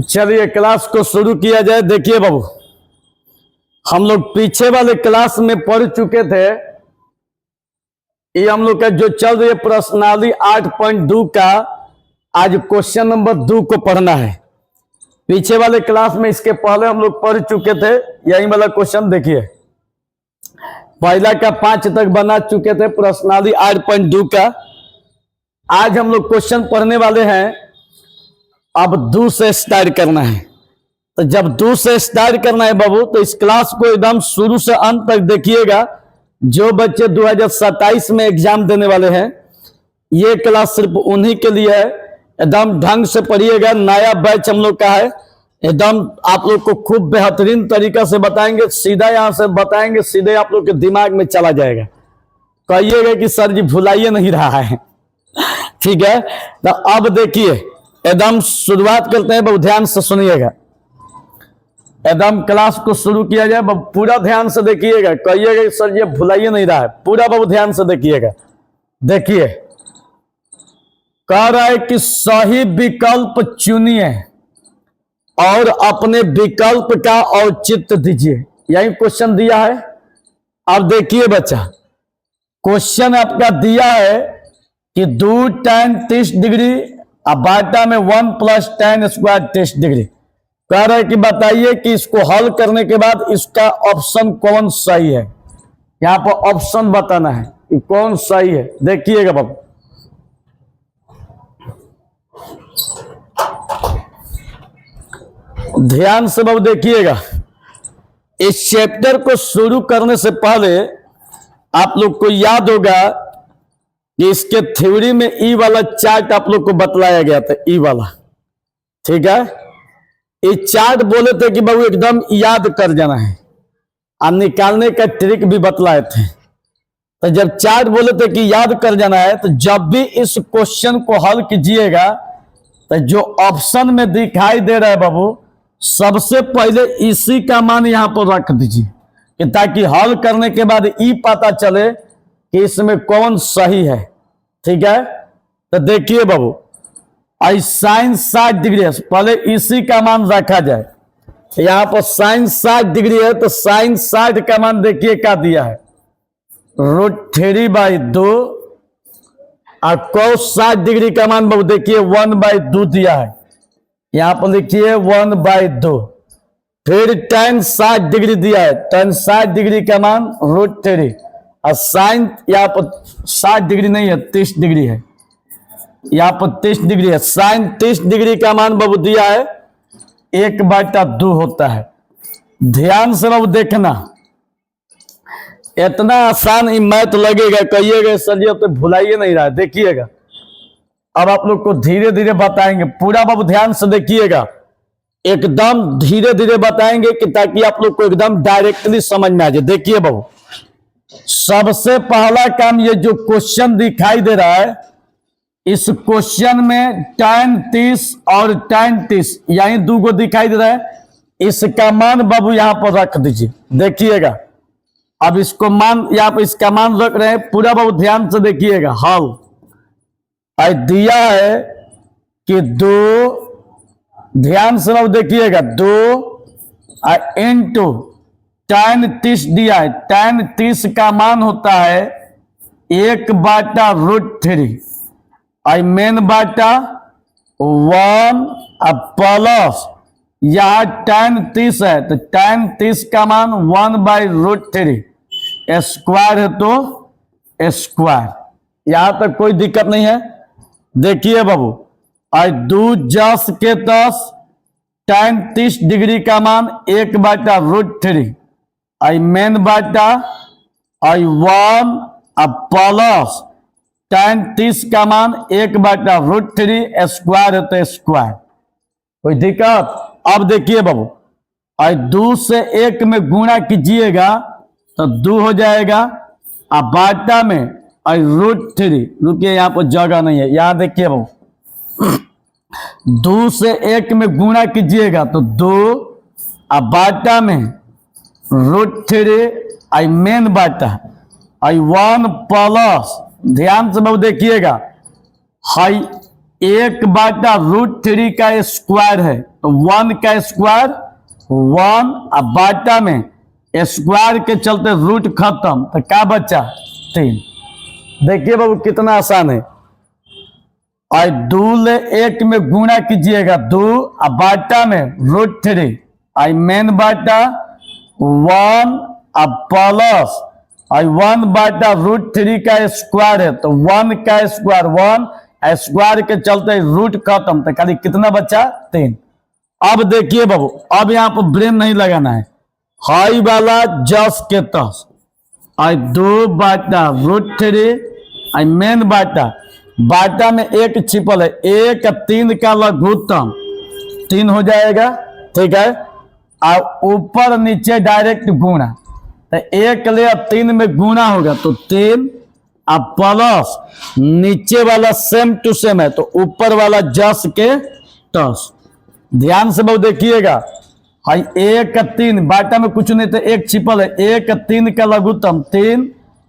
चलिए क्लास को शुरू किया जाए। देखिए बाबू, हम लोग पीछे वाले क्लास में पढ़ चुके थे। ये हम लोग का जो चल रही है प्रश्नावली 8.2 का, आज क्वेश्चन नंबर 2 को पढ़ना है। पीछे वाले क्लास में इसके पहले हम लोग पढ़ चुके थे। यही वाला क्वेश्चन देखिए, पहला का 5 तक बना चुके थे प्रश्नावली 8.2 का। आज हम लोग क्वेश्चन पढ़ने वाले हैं। अब 2 से स्टार्ट करना है। तो जब 2 से स्टार्ट करना है बाबू, तो इस क्लास को एकदम शुरू से अंत तक देखिएगा। जो बच्चे 2027 में एग्जाम देने वाले हैं, ये क्लास सिर्फ उन्हीं के लिए है। एकदम ढंग से पढ़िएगा। नया बैच हम लोग का है। एकदम आप लोग को खूब बेहतरीन तरीका से बताएंगे। सीधा यहाँ से बताएंगे, सीधे आप लोग के दिमाग में चला जाएगा। कहिएगा कि सर जी भुलाइए नहीं रहा है। ठीक है, तो अब देखिए एकदम शुरुआत करते हैं। बहुत ध्यान से सुनिएगा। एकदम क्लास को शुरू किया जाए। पूरा ध्यान से देखिएगा। कहिएगा कि सर ये भुलाइए नहीं रहा है। पूरा बहुत ध्यान से देखिएगा। देखिए कह रहा है कि सही विकल्प चुनिए और अपने विकल्प का औचित्य दीजिए। यही क्वेश्चन दिया है। अब देखिए बच्चा, क्वेश्चन आपका दिया है कि 2 tan 30 डिग्री अब बाटा में 1 + tan स्क्वायर 30 डिग्री। कह रहा है कि बताइए कि इसको हल करने के बाद इसका ऑप्शन कौन सही है। यहां पर ऑप्शन बताना है कि कौन सही है। देखिएगा बाबू, ध्यान से बाबू देखिएगा। इस चैप्टर को शुरू करने से पहले आप लोग को याद होगा कि इसके थ्योरी में ई वाला चार्ट आप लोग को बतलाया गया था। ई वाला, ठीक है। ये चार्ट बोले थे कि बाबू एकदम याद कर जाना है और निकालने का ट्रिक भी बतलाए थे। तो जब चार्ट बोले थे कि याद कर जाना है, तो जब भी इस क्वेश्चन को हल कीजिएगा, तो जो ऑप्शन में दिखाई दे रहा है बाबू, सबसे पहले इसी का मान यहां पर रख दीजिए कि ताकि हल करने के बाद ई पता चले कि इसमें कौन सही है। ठीक है, तो देखिए बाबू, साइन 60 डिग्री है, पहले इसी का मान रखा जाए। यहां पर साइन 60 डिग्री है, तो साइन 60 का मान देखिए क्या दिया है, √3/2। और cos 60 डिग्री का मान बाबू देखिए 1/2 दिया है। यहां पर लिखिए 1/2। फिर tan 60 डिग्री दिया है, tan 60 डिग्री का मान √3। और साइन यहाँ पर 60 डिग्री नहीं है, 30 डिग्री है। यहाँ पर 30 डिग्री है। साइन 30 डिग्री का मान बाबू दिया है 1/2 होता है। ध्यान से बाबू देखना, इतना आसान ही मैथ लगेगा। कहिएगा सर जी अब तो भुलाइए नहीं रहा है। देखिएगा, अब आप लोग को धीरे धीरे बताएंगे। पूरा बाबू ध्यान से देखिएगा, एकदम धीरे धीरे बताएंगे कि ताकि आप लोग को एकदम डायरेक्टली समझ में आ जाए। देखिए बाबू, सबसे पहला काम, ये जो क्वेश्चन दिखाई दे रहा है, इस क्वेश्चन में tan 30 और tan 30 यही 2 को दिखाई दे रहा है। इसका मान बाबू यहां पर रख दीजिए। देखिएगा, अब इसको मान यहां पर इसका मान रख रहे हैं। पूरा बाबू ध्यान से देखिएगा। हल दिया है कि 2, ध्यान से बाबू देखिएगा, 2 इंटू tan 30 दिया है। tan 30 का मान होता है 1/√3। आई मेन बाटा 1 प्लस यहां tan 30 है, तो tan 30 का मान 1/√3। स्क्वायर है तो स्क्वायर। यहां तक कोई दिक्कत नहीं है। देखिए बाबू, 2 जस के 10, tan 30 डिग्री का मान 1/√3। आई मेन बाटा 1 प्लस tan 30 का मान 1/√3। स्क्वायर है तो स्क्वायर। कोई दिक्कत? अब देखिए बाबू, 2 से 1 में गुणा कीजिएगा तो 2 हो जाएगा। अब बाटा में √3, रुकिए यहां पर जगह नहीं है। यहां देखिए बाबू, 2 से 1 में गुणा कीजिएगा तो 2, अब बाटा में √3। आई मेन बाटा आई 1 प्लस, ध्यान से बाबू देखिएगा, हाई 1/√3 का स्क्वायर है, तो 1 का स्क्वायर 1, अब बाटा में स्क्वायर के चलते रूट खत्म, तो क्या बचा 3। देखिए बाबू कितना आसान है। और 2 ले 1 में गुणा कीजिएगा 2, अब बाटा में √3, आई मेन बाटा 1, अब प्लस आई 1/√3 का स्क्वायर है, तो 1 का स्क्वायर 1, स्क्वायर के चलते रूट खत्म, तो खाली कितना बचा 3। अब देखिए बाबू, अब यहां पर ब्रेन नहीं लगाना है, हाई वाला जस के तस, आई 2/√3, आई मेन बाटा, बाटा में 1 छिपल है, 1 3 का लघुत्तम 3 हो जाएगा, ठीक है। और ऊपर नीचे डायरेक्ट गुणा, तो 1 ले 3 में गुणा होगा तो 3, अब प्लस नीचे वाला सेम टू सेम है, तो ऊपर वाला जस के तस। ध्यान से बहुत देखिएगा, हाई 1 3, बाटा में कुछ नहीं तो 1 छिपल है, 1 3 का लघुत्तम 3,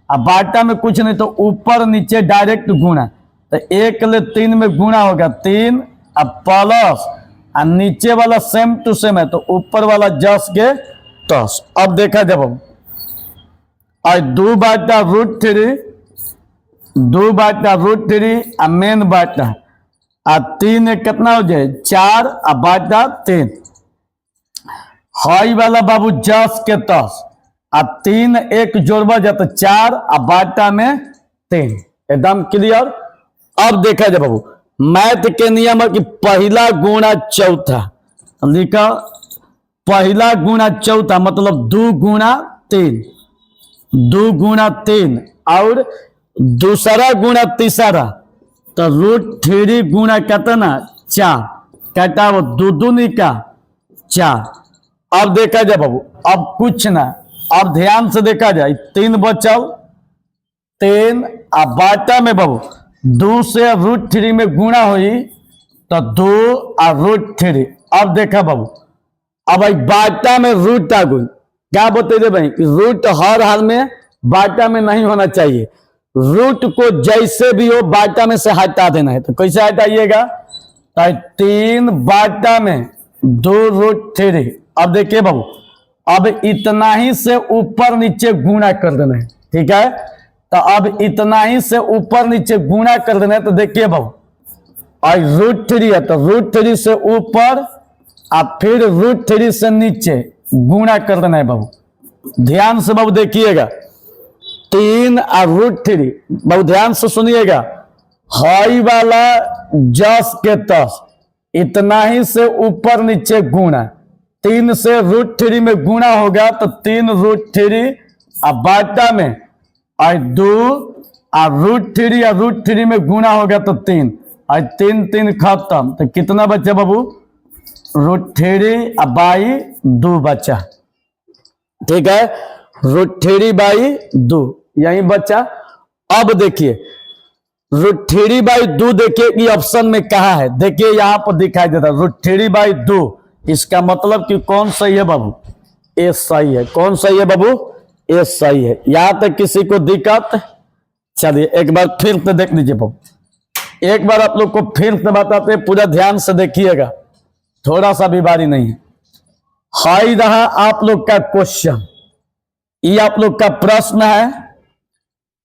अब बाटा में कुछ नहीं तो ऊपर नीचे डायरेक्ट गुणा, तो 1 ले 3 में गुणा होगा 3, अब प्लस और नीचे वाला सेम टू सेम है, तो ऊपर वाला जस के तस। अब देखा जब हम 2/√3, 2/√3 और मेन बाटा, और 3 कितना हो जाए 4, और बाटा 3, हाई वाला बाबू जस के तस, और 3 1 जोड़वा जाए तो 4, और बाटा में 3। एकदम क्लियर। अब देखा जाए बाबू, मैथ के नियम है कि पहला गुणा चौथा, लिखा पहला गुणा चौथा मतलब 2 गुणा 3, 2 गुणा 3, और दूसरा गुणा तीसरा, तो √3 गुणा कितना 4, कहता वो 2 दूनी का 4। अब देखा जाए बाबू, अब कुछ ना, अब ध्यान से देखा जाए, 3 बचल 3, अब बाटा में बाबू 2 से √3 में गुणा हुई तो 2 और √3। अब देखा बाबू, अब भाई बाटा में रूट आ गई, क्या बतेरे भाई, रूट हर हाल में बाटा में नहीं होना चाहिए, रूट को जैसे भी हो बाटा में से हटा देना है। तो कैसे हटाइएगा, 3 बाटा में 2√3। अब देखिए बाबू, अब इतना ही से ऊपर नीचे गुणा कर देना है, ठीक है। तो अब इतना ही से ऊपर नीचे गुणा कर देना है, तो देखिए बाबू, और √3 है तो √3 से ऊपर और फिर √3 से नीचे गुणा कर देना है बाबू। ध्यान से बाबू देखिएगा, 3 और √3, बाबू ध्यान से सुनिएगा, हाई वाला जस के तस, इतना ही से ऊपर नीचे गुणा, 3 से √3 में गुणा होगा तो 3 √3, अब बाटा में और 2 और √3 और √3 में गुणा होगा तो 3, और 3 3 खत्म, तो कितना बचा बाबू √3/2 बचा, ठीक है, √3/2 यही बचा। अब देखिए √3/2 देखिए कि ऑप्शन में कहा है, देखिए यहां पर दिखाई देता है √3/2, इसका मतलब कि कौन सही है बाबू, ए सही है। कौन सही है बाबू, ए सही है। यहां तक किसी को दिक्कत, चलिए एक बार फिर से देख लीजिए बाबू, एक बार आप लोग को फिर से बताते हैं, पूरा ध्यान से देखिएगा, थोड़ा सा भी बारी नहीं है। हाई रहा आप लोग का क्वेश्चन, ये आप लोग का प्रश्न है,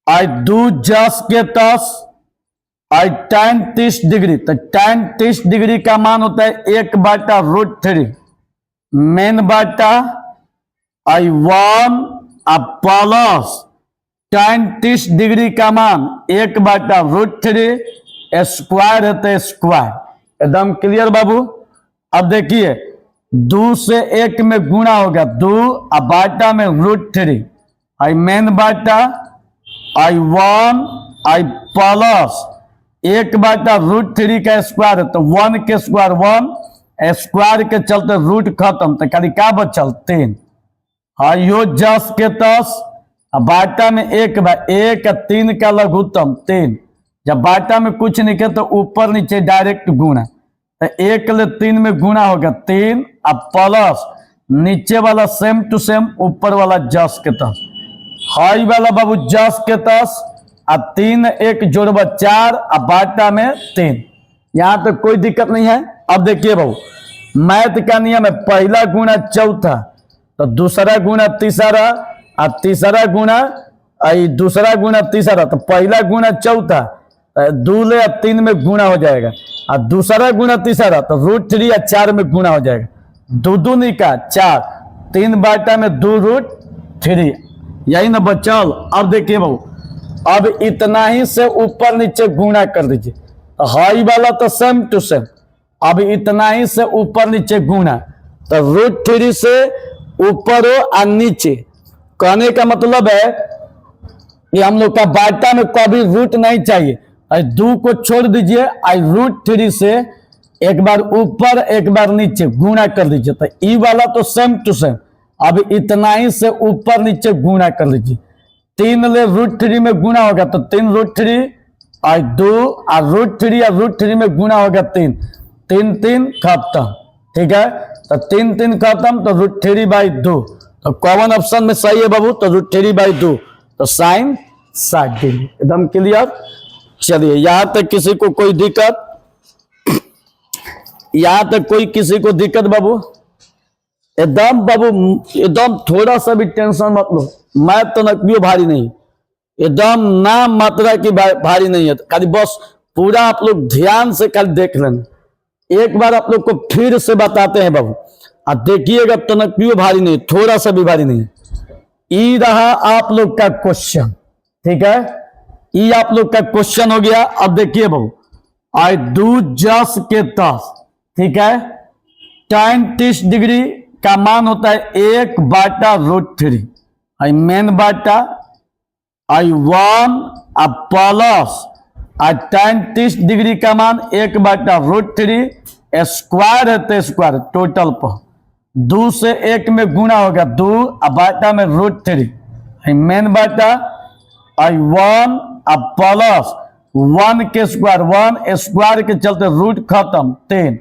आई 2 जस के तस, आई tan 30 डिग्री, तो tan 30 डिग्री का मान होता है 1/√3, मेन बाटा आई 1 प्लस tan 30 डिग्री का मान 1/√3, स्क्वायर है तो स्क्वायर। एकदम क्लियर बाबू। अब देखिए 2 से 1 में गुणा होगा 2, अब बाटा में √3, आई मेन बाटा आई 1 आई प्लस 1/√3 का स्क्वायर है तो 1 के स्क्वायर 1, स्क्वायर के चलते रूट खत्म, तो खाली क्या बचल 3, यो जस के तस, बाटा में 1 3 का लघुत्तम 3, जब बाटा में कुछ नहीं किया तो ऊपर नीचे डायरेक्ट गुणा, तो 1 ले 3 में गुणा होगा 3, अब प्लस नीचे वाला सेम टू सेम ऊपर वाला जस के तस, हाई वाला बाबू 10 के 10 और 3 1 जोड़बा 4 और बाटा में 3। यहां तक कोई दिक्कत नहीं है। अब देखिए बाबू, मैथ का नियम है पहला गुना चौथा तो दूसरा गुना तीसरा और तीसरा गुना दूसरा गुना तीसरा, तो पहला गुना चौथा 2 ले 3 में गुना हो जाएगा और दूसरा गुना तीसरा तो √3 या 4 में गुना हो जाएगा। 2 दूनी का 4, 3 बाटा में 2√3, यही ना बचल। अब देखिए बाबू, अब इतना ही से ऊपर नीचे गुना कर दीजिए। हाई वाला तो सेम टू सेम, अब इतना ही से ऊपर नीचे गुना तो √3 से ऊपर हो और नीचे। कहने का मतलब है कि हम लोग का बाटा में कभी रूट नहीं चाहिए। 2 को छोड़ दीजिए, √3 से एक बार ऊपर एक बार नीचे गुणा कर दीजिए तो ई वाला तो सेम टू सेम। अब इतना ही से ऊपर नीचे गुणा कर लीजिए। 3 ले √3 में गुणा होगा तो 3√3 और 2 और √3 और √3 में गुणा होगा 3, 3 3 खत्म। ठीक है, तो 3 3 खत्म तो √3/2। तो कॉमन ऑप्शन में सही है बाबू, तो √3/2 तो साइन 60 डिग्री। एकदम क्लियर। चलिए यहां तक किसी को कोई दिक्कत, यहां तक कोई किसी को दिक्कत बाबू? एकदम बाबू एकदम थोड़ा सा भी टेंशन मत लो, मैथ तो नकबियो भारी नहीं, एकदम नाम मात्रा की भारी नहीं है। खाली बस पूरा आप लोग ध्यान से खाली देख लेना। एक बार आप लोग को फिर से बताते हैं बाबू, अब देखिएगा तो नकबियो भारी नहीं, थोड़ा सा भी भारी नहीं। ई रहा आप लोग का क्वेश्चन। ठीक है, ये आप लोग का क्वेश्चन हो गया। अब देखिए बाबू, आई 2 10 के 10। ठीक है, tan 30 डिग्री का मान होता है 1/√3। आई मेन बाटा आई 1 अब प्लस tan 30 डिग्री का मान 1/√3 स्क्वायर है तो स्क्वायर टोटल पर 2 से 1 में गुणा होगा 2 अब बाटा में √3 मेन बाटा आई 1 अब प्लस 1 के स्क्वायर 1 स्क्वायर के चलते रूट खत्म 3।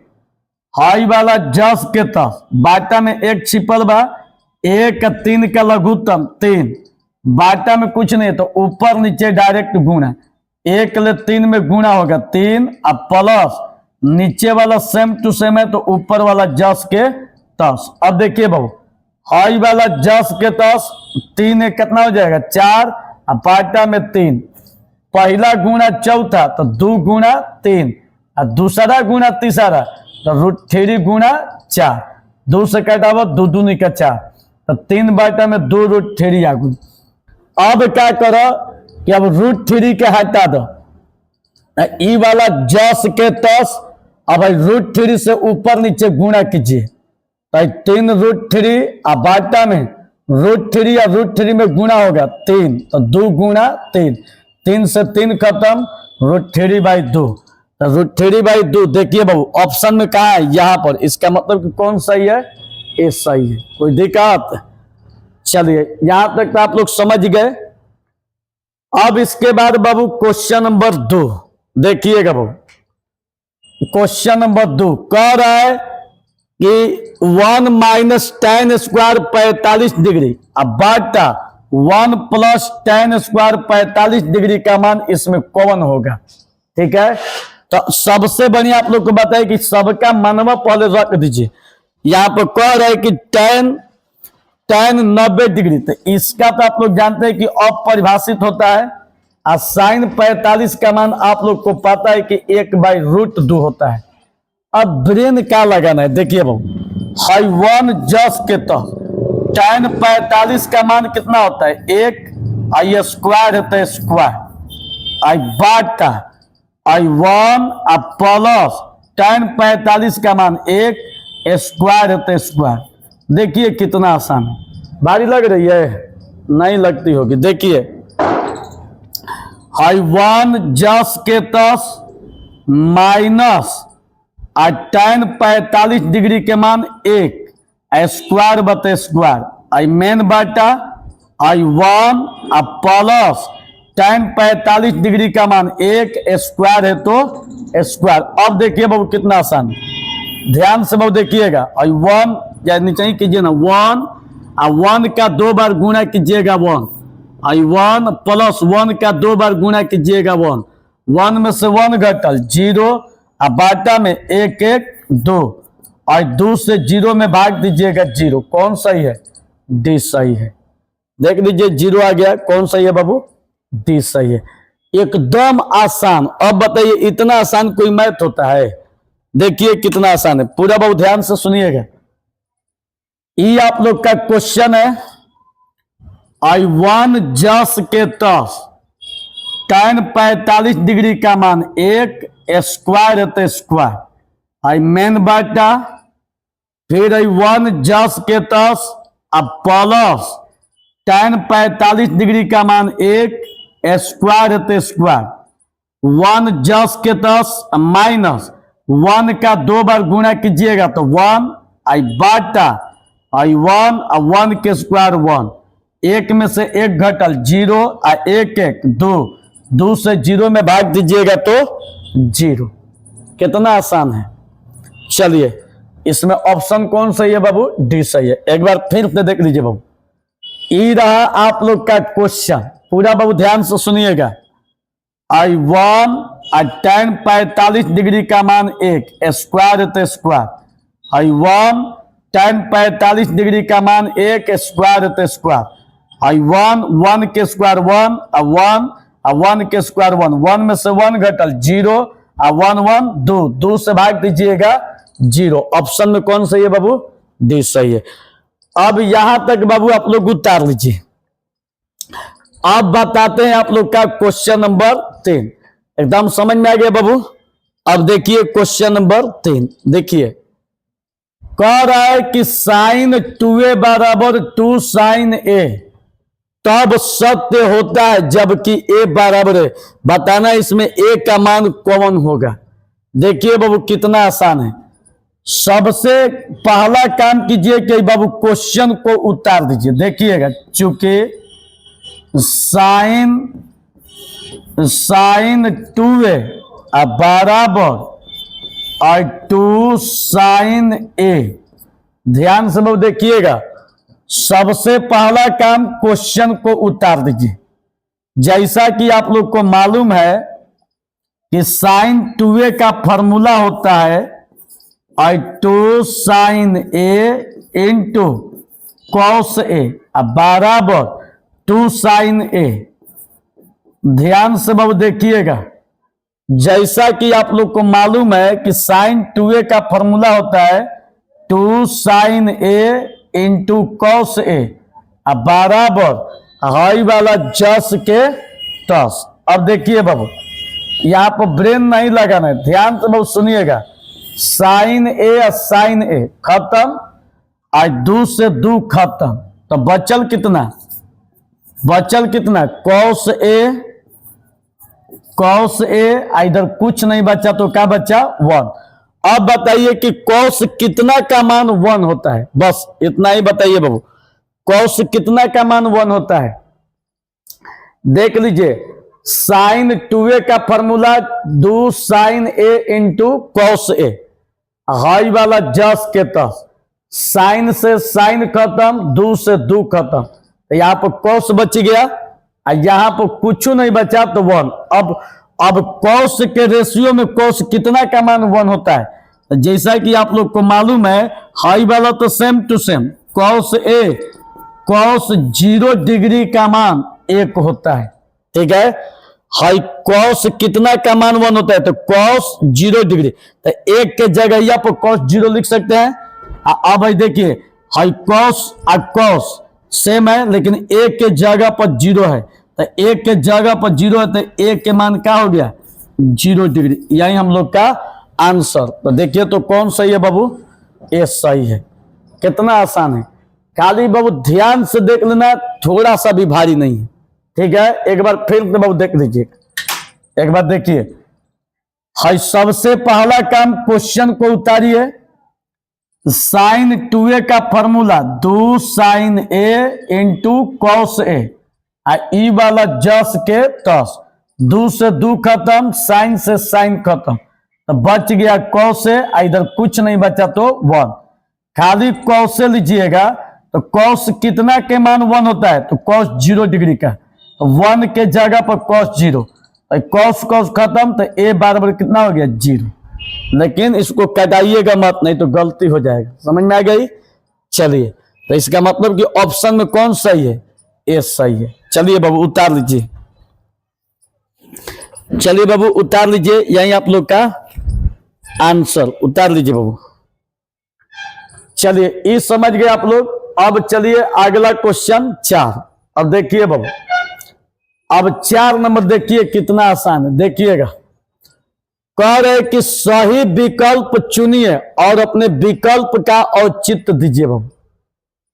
हाई वाला 10 के 10 बाटा में 1 छिपल बा 1 3 का लघुत्तम 3 बाटा में कुछ नहीं तो ऊपर नीचे डायरेक्ट गुणा 1 ले 3 में गुणा होगा 3 अब प्लस नीचे वाला सेम टू सेम है तो ऊपर वाला 10 के 10। अब देखिए बाबू, हाई वाला 10 के 10 3 एक कितना हो जाएगा 4 अब बाटा में 3, पहला गुणा चौथा तो 2 गुणा 3 और दूसरा गुणा तीसरा तो √3 गुणा 4, 2 से कटावा 2 दूनी का 4 तो 3 बाटा में 2 √3 आगु। अब क्या करो कि अब √3 के हटा दो, ई वाला 10 के 10 अब √3 से ऊपर नीचे गुणा कीजिए तो 3 √3 अब बाटा में √3 या √3 में गुणा होगा 3 तो 2 गुणा 3, 3 से 3 खत्म √3/2 तो √3/2। देखिए बाबू ऑप्शन में कहा है यहाँ पर, इसका मतलब कि कौन सही है? ए सही है। कोई दिक्कत? चलिए यहां तक तो आप लोग समझ गए। अब इसके बाद बाबू क्वेश्चन नंबर 2 देखिएगा बाबू, क्वेश्चन नंबर 2 कह रहा है कि 1 माइनस tan स्क्वायर 45 डिग्री अब बाटा 1 प्लस tan स्क्वायर 45 डिग्री का मान इसमें कौन होगा? ठीक है, तो सबसे बढ़िया आप लोग को बताए कि सबका मानवा पहले रख दीजिए। यहां पर कह रहे हैं कि tan 90 डिग्री, तो इसका तो आप लोग जानते हैं कि अपरिभाषित होता है और sin 45 का मान आप लोग को पता है कि 1/√2 होता है। अब ब्रेन क्या लगाना है? देखिए बाबू, हाई 1 10 के तहत tan 45 का मान कितना होता है 1 आई स्क्वायर है तो स्क्वायर आई बाटा आई 1 अब प्लस tan 45 का मान 1 स्क्वायर है तो स्क्वायर। देखिए कितना आसान है। भारी लग रही है? नहीं लगती होगी। देखिए हाई 1 10 के 10 माइनस tan 45 डिग्री के मान 1 स्क्वायर बटे स्क्वायर आई मेन बाटा आई 1 अब प्लस tan 45 डिग्री का मान 1 स्क्वायर है तो स्क्वायर। अब देखिए बाबू कितना आसान है, ध्यान से बाबू देखिएगा। आई 1 या नीचे ही कीजिए ना 1 और 1 का 2 बार गुणा कीजिएगा 1 आई 1 प्लस 1 का 2 बार गुणा कीजिएगा 1, 1 में से 1 घटल 0, और बाटा में 1 1 2, और 2 से 0 में भाग दीजिएगा 0। कौन सही है? डी सही है। देख लीजिए 0 आ गया। कौन सही है बाबू? डी सही है। एकदम आसान। अब बताइए इतना आसान कोई मैथ होता है? देखिए कितना आसान है, पूरा बाबू ध्यान से सुनिएगा। ये आप लोग का क्वेश्चन है। आई 1 जस के तस tan 45 डिग्री का मान 1 स्क्वायर है स्क्वायर, आई मेन बाटा, फिर आई 1 जस के तस अब प्लस tan 45 डिग्री का मान 1 स्क्वायर है स्क्वायर, 1 जस के तस माइनस 1 का 2 बार गुणा कीजिएगा तो 1, आई बाटा आई 1 और 1 के स्क्वायर 1, 1 में से 1 घटल 0 और 1 1 2, 2 से 0 में भाग दीजिएगा तो 0। कितना आसान है। चलिए इसमें ऑप्शन कौन सही है बाबू? डी सही है। एक बार फिर से देख लीजिए बाबू, ये रहा आप लोग का क्वेश्चन, पूरा बाबू ध्यान से सुनिएगा। आई 1 और tan 45 डिग्री का मान 1 स्क्वायर है स्क्वायर, आई 1 tan 45 डिग्री का मान 1 स्क्वायर है स्क्वायर, आई 1 1 के स्क्वायर 1 और 1 के स्क्वायर 1, 1 में से 1 घटल 0 और 1 1 2, 2 से भाग दीजिएगा 0। ऑप्शन में कौन सही है बाबू? डी सही है। अब यहां तक बाबू आप लोग उतार लीजिए। अब बताते हैं आप लोग का क्वेश्चन नंबर 3। एकदम समझ में आ गया बाबू? अब देखिए क्वेश्चन नंबर 3 देखिए, कह रहा है कि साइन 2a बराबर 2 साइन a तब सत्य होता है जबकि a बराबर है। बताना इसमें a का मान कौन होगा। देखिए बाबू कितना आसान है। सबसे पहला काम कीजिए कि बाबू क्वेश्चन को उतार दीजिए। देखिएगा, चूंकि साइन 2a बराबर और 2 साइन a, ध्यान से बाबू देखिएगा, सबसे पहला काम क्वेश्चन को उतार दीजिए। जैसा कि आप लोग को मालूम है कि साइन 2a का फॉर्मूला होता है और 2 sine a into cos a बराबर 2 साइन a। ध्यान से बाबू देखिएगा, जैसा कि आप लोग को मालूम है कि साइन 2a का फॉर्मूला होता है 2 sine a into cos a बराबर हाई वाला जस के तस। अब देखिए बाबू, यहाँ पर ब्रेन नहीं लगाना है, ध्यान से बाबू सुनिएगा। साइन a और साइन a खत्म, आज 2 से 2 खत्म, तो बचल कितना? बचल कितना? कॉस a इधर कुछ नहीं बचा तो क्या बचा? 1। अब बताइए कि कॉस कितना का मान 1 होता है? बस इतना ही बताइए बाबू, कॉस कितना का मान 1 होता है? देख लीजिए, साइन 2a का formula 2 sine a into cos a, हाई वाला जस के तस, साइन से साइन खत्म, 2 से 2 खत्म, तो यहाँ पर कॉस बच गया और यहाँ पर कुछ नहीं बचा तो 1। अब कॉस के रेशियो में कॉस कितना का मान 1 होता है? तो जैसा कि आप लोग को मालूम है, हाई वाला तो same to same, cos a cos 0 degree का मान 1 होता है। ठीक है, हाई कॉस कितना का मान 1 होता है? तो कॉस 0 डिग्री, तो 1 के जगह यहाँ पर कॉस 0 लिख सकते हैं। अब देखिए, हाई कॉस और कॉस सेम है लेकिन 1 के जगह पर 0 है, तो 1 के जगह पर 0 है तो 1 के मान क्या हो गया? 0 डिग्री। यही हम लोग का आंसर। तो देखिए तो कौन सही है बाबू? ए सही है। कितना आसान है, खाली बाबू ध्यान से देख लेना, थोड़ा सा भी भारी नहीं है। ठीक है, एक बार फिर से बाबू देख लीजिए, एक बार देखिए। हाई सबसे पहला काम क्वेश्चन को उतारिए। साइन 2a का formula 2 sine a into cos a, ई वाला जस के तस, 2 से 2 खत्म, साइन से साइन खत्म, तो बच गया कॉस a, इधर कुछ नहीं बचा तो 1। खाली कॉस लीजिएगा तो कॉस कितना के मान 1 होता है? तो कॉस 0 डिग्री का, 1 के जगह पर cos 0, cos cos खत्म, तो a बराबर कितना हो गया 0। लेकिन इसको कटाइएगा मत, नहीं तो गलती हो जाएगा। समझ में आ गई? चलिए, तो इसका मतलब कि ऑप्शन में कौन सही है? ए सही है। चलिए बाबू उतार लीजिए, चलिए बाबू उतार लीजिए, यही आप लोग का आंसर उतार लीजिए बाबू। चलिए ये समझ गए आप लोग। अब चलिए अगला क्वेश्चन 4। अब देखिए बाबू, अब 4 नंबर देखिए कितना आसान है, देखिएगा। कह रहे कि सही विकल्प चुनिए और अपने विकल्प का औचित्य दीजिए बाबू।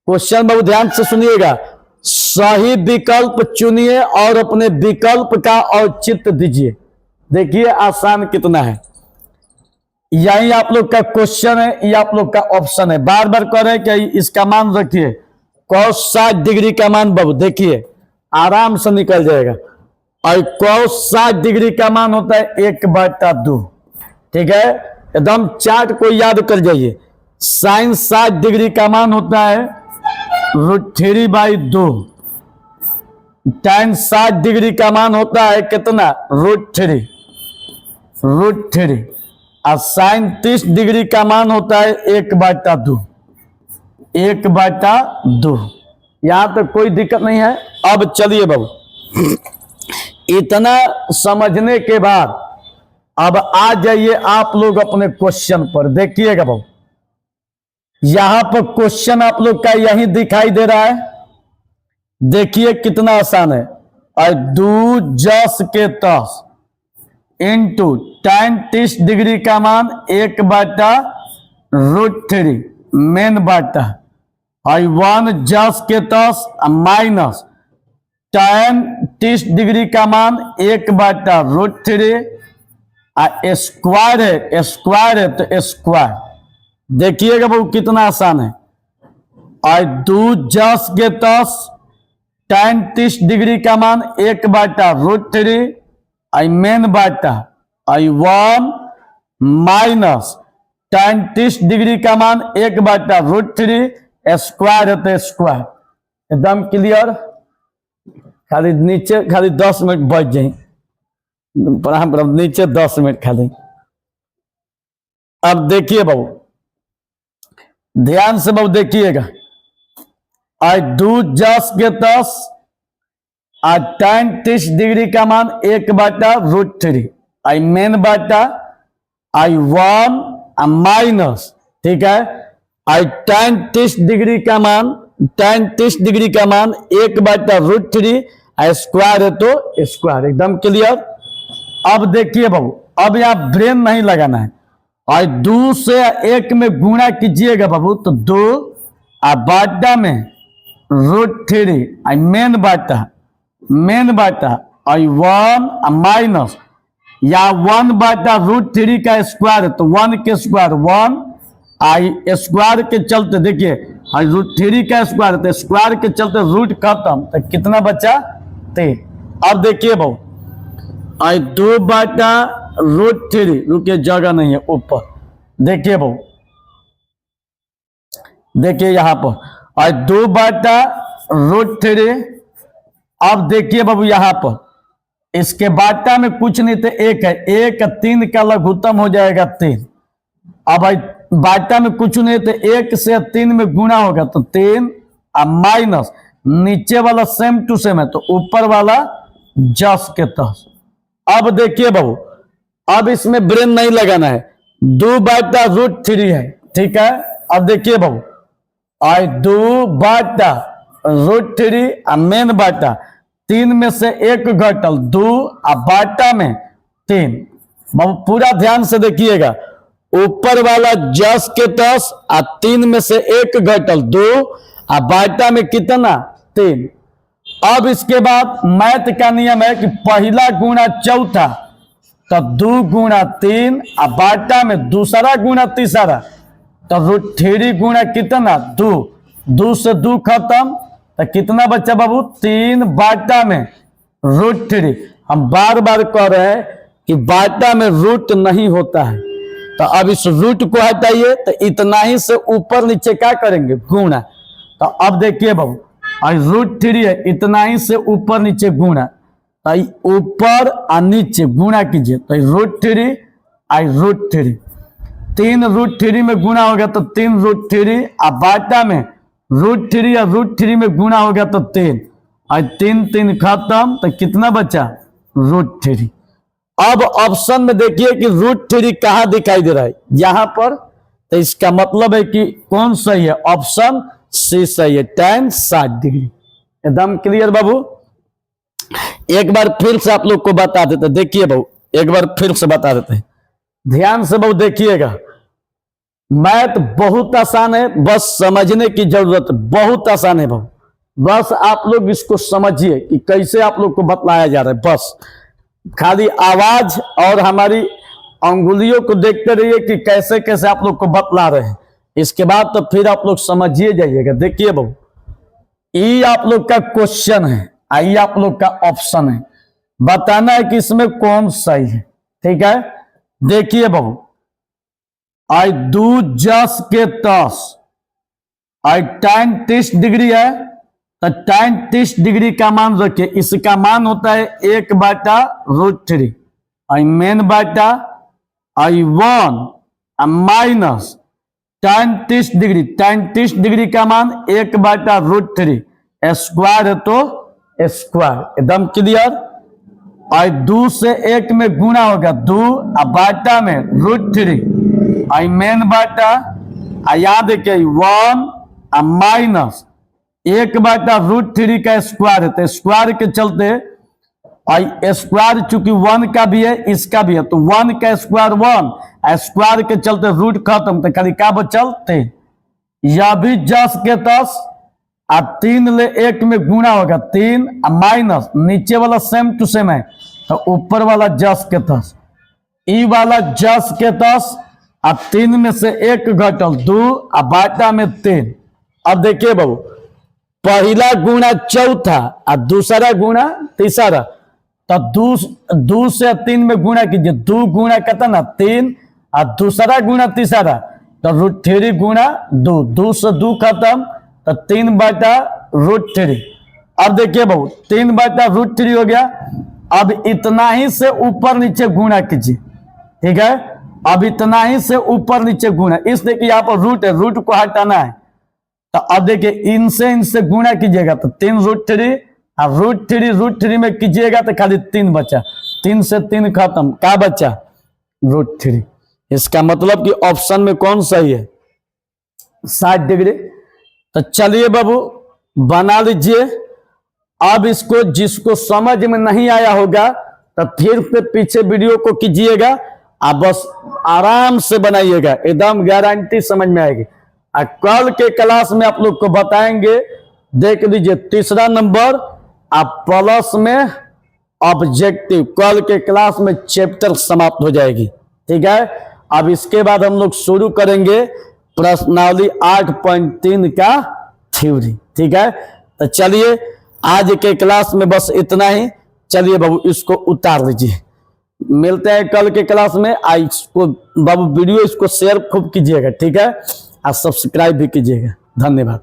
क्वेश्चन बाबू ध्यान से सुनिएगा। सही विकल्प चुनिए और अपने विकल्प का औचित्य दीजिए। देखिए आसान कितना है। यही आप लोग का क्वेश्चन है, ये आप लोग का ऑप्शन है। बार बार कह रहे कि इसका मान रखिए cos 60 डिग्री का मान बाबू देखिए आराम से निकल जाएगा। और cos 60 डिग्री का मान होता है 1/2। ठीक है, एकदम चार्ट को याद कर जाइए। sin 60 डिग्री का मान होता है √3/2। tan 60 डिग्री का मान होता है कितना? √3। और sin 30 डिग्री का मान होता है 1/2। 1/2। यहां तक कोई दिक्कत नहीं है। अब चलिए बाबू, इतना समझने के बाद अब आ जाइए आप लोग अपने क्वेश्चन पर। देखिएगा बाबू, यहां पर क्वेश्चन आप लोग का यही दिखाई दे रहा है। देखिए कितना आसान है। और 2 जस के 10 इंटू tan 30 डिग्री का मान 1/√3 मेन बाटा, और 1 जस के 10 माइनस tan 30 डिग्री का मान 1/√3 स्क्वायर है, स्क्वायर है तो स्क्वायर। देखिएगा बाबू कितना आसान है। और 2 जस के 10 tan 30 डिग्री का मान 1/√3 मेन बाटा, और 1 माइनस tan 30 डिग्री का मान 1/√3 स्क्वायर है तो स्क्वायर। एकदम क्लियर। खाली नीचे खाली 10 मिनट बच जाए, नीचे 10 मिनट खाली। अब देखिए बाबू ध्यान से बाबू देखिएगा। और 2 जस के 10 और tan 30 डिग्री का मान 1/√3 मेन बाटा, और 1 माइनस, ठीक है, और tan 30 डिग्री का मान 1/√3 स्क्वायर है तो स्क्वायर। एकदम क्लियर। अब देखिए बाबू, अब यहां ब्रेन नहीं लगाना है। और 2 से 1 में गुणा कीजिएगा बाबू तो 2 और बाटा में √3 मेन बाटा, और 1 माइनस, या 1/√3 का स्क्वायर है तो 1 के स्क्वायर 1, आई स्क्वायर के चलते देखिए √3 का स्क्वायर है तो स्क्वायर के चलते रूट खत्म, तो कितना बचा? 3। अब देखिए बाबू, आई 2/√3, रुकिए जगह नहीं है ऊपर, देखिए बाबू, देखिए यहां पर और 2/√3। अब देखिए बाबू यहां पर इसके बाटा में कुछ नहीं तो 1 है, 1 3 का लघुत्तम हो जाएगा 3। अब बाटा में कुछ नहीं तो 1 से 3 में गुणा होगा तो 3 और माइनस नीचे वाला सेम टू सेम है तो ऊपर वाला जस के 10। अब देखिए बाबू, अब इसमें ब्रेन नहीं लगाना है, 2/√3 है, ठीक है। अब देखिए बाबू, और 2/√3 मेन बाटा, 3 में से 1 घटल 2 और बाटा में 3। बाबू पूरा ध्यान से देखिएगा, ऊपर वाला जस के 10 और 3 में से 1 घटल 2 और बाटा में कितना? 3। अब इसके बाद मैथ का नियम है कि पहला गुणा चौथा तो 2 गुणा 3 और बाटा में दूसरा गुणा तीसरा तो √3 गुणा कितना? 2। 2 से 2 खत्म तो कितना बच्चा बाबू? 3 बाटा में √3। हम बार बार कह रहे हैं कि बाटा में रूट नहीं होता है, तो अब इस रूट को हटाइए तो इतना ही से ऊपर नीचे क्या करेंगे? गुणा। तो अब देखिए बाबू, और √3 है, इतना ही से ऊपर नीचे गुणा, तो ऊपर और नीचे गुणा कीजिए, तो √3 और √3, 3 √3 में गुणा हो गया तो 3 √3, और बाटा में √3 और √3 में गुणा हो गया तो 3, और 3 3 खत्म, तो कितना बचा √3। अब ऑप्शन में देखिए कि √3 कहाँ दिखाई दे रहा है, यहां पर, तो इसका मतलब है कि कौन सही है, ऑप्शन सी सही है, tan 60 डिग्री। एकदम क्लियर बाबू। एक बार फिर से आप लोग को बता देते, देखिए बाबू एक बार फिर से बता देते हैं, ध्यान से बाबू देखिएगा। मैथ बहुत आसान है, बस समझने की जरूरत है, बहुत आसान है बाबू, बस आप लोग इसको समझिए कि कैसे आप लोग को बतलाया जा रहा है। बस खाली आवाज और हमारी अंगुलियों को देखते रहिए कि कैसे कैसे आप लोग को बतला रहे हैं, इसके बाद तो फिर आप लोग समझिए जाइएगा। देखिए बाबू, ये आप लोग का क्वेश्चन है, आई आप लोग का ऑप्शन है, बताना है कि इसमें कौन सही है। ठीक है, देखिए बाबू, आई 2 जस के 10 और tan 30 डिग्री है, तो tan 30 डिग्री का मान रखिए, इसका मान होता है 1/√3 और मेन बाटा आई 1 minus tan 30 degree, tan 30 degree का मान 1/√3, स्क्वायर है तो स्क्वायर, एकदम क्लियर। और 2 से 1 में गुणा होगा 2, और बाटा में √3 और मेन बाटा, याद है कि 1 माइनस 1/√3 का स्क्वायर है, तो स्क्वायर के चलते, और स्क्वायर चूंकि 1 का भी है इसका भी है, तो 1 का स्क्वायर 1, स्क्वायर के चलते रूट खत्म, तो खाली क्या बचल 3। यह भी 10 के 10 और 3 ले 1 में गुणा होगा 3 माइनस नीचे वाला सेम टू सेम है, तो ऊपर वाला 10 के 10, ई वाला 10 के 10 और 3 में से 1 घटल 2 और बाटा में 3। अब देखिए बाबू, पहला गुणा चौथा और दूसरा गुणा तीसरा, तो 2 से 3 में गुणा कीजिए, 2 गुणा कितना 3 और दूसरा गुणा तीसरा, तो √3 गुणा 2, 2 से 2 खत्म, तो 3/√3। अब देखिए बाबू 3/√3 हो गया। अब इतना ही से ऊपर नीचे गुणा कीजिए, ठीक है, अब इतना ही से ऊपर नीचे गुणा, इसलिए कि यहाँ पर रूट है, रूट को हटाना है, तो अब देखिए इनसे गुणा कीजिएगा तो 3√3, और √3 में कीजिएगा तो खाली 3 बचा, 3 से 3 खत्म, क्या बचा √3। इसका मतलब कि ऑप्शन में कौन सही है 60 डिग्री। तो चलिए बाबू बना लीजिए। अब इसको जिसको समझ में नहीं आया होगा तो फिर से पीछे वीडियो को कीजिएगा, आप बस आराम से बनाइएगा, एकदम गारंटी समझ में आएगी। और कल के क्लास में आप लोग को बताएंगे, देख लीजिए तीसरा नंबर आप प्लस में ऑब्जेक्टिव, कल के क्लास में चैप्टर समाप्त हो जाएगी। ठीक है, अब इसके बाद हम लोग शुरू करेंगे प्रश्नावली 8.3 का थ्योरी। ठीक है, तो चलिए आज के क्लास में बस इतना ही। चलिए बाबू इसको उतार लीजिए, मिलते हैं कल के क्लास में। इसको बाबू वीडियो इसको शेयर खूब कीजिएगा, ठीक है, और सब्सक्राइब भी कीजिएगा। धन्यवाद।